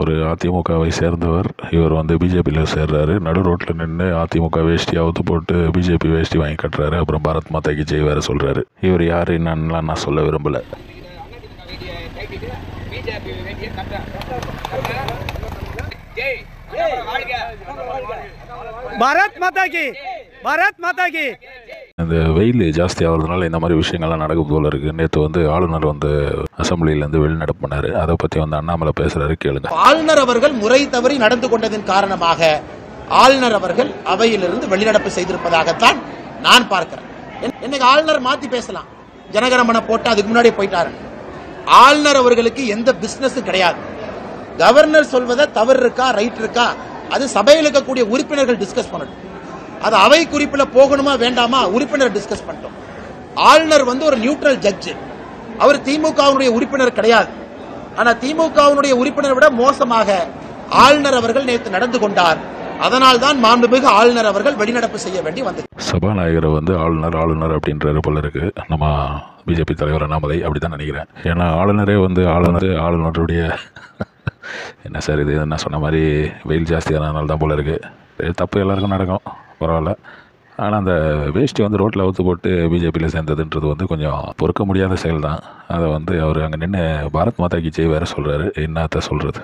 ஒரு அதிமுகவை சேர்ந்தவர். இவர் வந்து பிஜேபியில் சேர்றாரு. நடு ரோட்டில் நின்று அதிமுக வேஷ்டி அவுத்து போட்டு பிஜேபி வேஷ்டி வாங்கி கட்டுறாரு. அப்புறம் பாரத் மாதாக்கு ஜெய் வேறு சொல்கிறாரு. இவர் யார் என்னன்னுலாம் நான் சொல்ல விரும்பலை. பாரத் மாதா கி, பாரத் மாதா கி. இந்த வெயில் ஜாஸ்தி ஆகிறதுனால இந்த மாதிரி விஷயங்கள்லாம் நடக்கும் போல இருக்குது. நேற்று வந்து ஆளுநர் வந்து அசம்பிளியிலேருந்து வெளிநடப்பு பண்ணார். அதை பற்றி வந்து அண்ணாமலை பேசுகிறாரு, கேளுங்க. ஆளுநர் அவர்கள் முறை தவறி நடந்து கொண்டதன் காரணமாக ஆளுநர் அவர்கள் அவையிலிருந்து வெளிநடப்பு செய்திருப்பதாகத்தான் நான் பார்க்கிறேன். இன்னைக்கு ஆளுநர் மாத்தி பேசலாம், ஜனகணமன போட்டு அதுக்கு முன்னாடி போயிட்டாரு. ஆளுநர் அவர்களுக்கு எந்த பிசினஸும் கிடையாது. கவர்னர் சொல்வதை தவறு இருக்கா ரைட் இருக்கா அது சபையில் இருக்கக்கூடிய உறுப்பினர்கள் டிஸ்கஸ் பண்ணணும். அது அவை குறிப்பில் போகணுமா வேண்டாமா உறுப்பினர் டிஸ்கஸ் பண்ணிட்டோம். ஆளுநர் வந்து ஒரு நியூட்ரல் ஜட்ஜ். அவர் திமுகவுடைய உறுப்பினர் கிடையாது. ஆனா திமுகவுடைய உறுப்பினர் விட மோசமாக ஆளுநர் அவர்கள் நேற்று நடந்து கொண்டார். அதனால் தான் மாண்புமிகு ஆளுநர் அவர்கள் வெளிநடப்பு செய்ய வேண்டி வந்தது. சபாநாயகரை வந்து ஆளுநர் அப்படின்றது போல இருக்கு. நம்ம பிஜேபி தலைவர் அண்ணாமலை அப்படிதான் நினைக்கிறேன். ஏன்னா ஆளுநரே வந்து ஆளுநருடைய என்ன சார் இது, என்ன சொன்ன மாதிரி வெயில் ஜாஸ்தியானதுனால தான் போல இருக்குது. தப்பு எல்லாருக்கும் நடக்கும், பரவாயில்ல. ஆனால் அந்த வேஷ்டி வந்து ரோட்டில் அவுத்து போட்டு பிஜேபியில் சேர்ந்ததுன்றது வந்து கொஞ்சம் பொறுக்க முடியாத செயல் தான். அதை வந்து அவர் அங்கே நின்று பாரத் மாதாக்கு ஜெய் வேறு சொல்கிறாரு. என்னத்தை சொல்கிறது.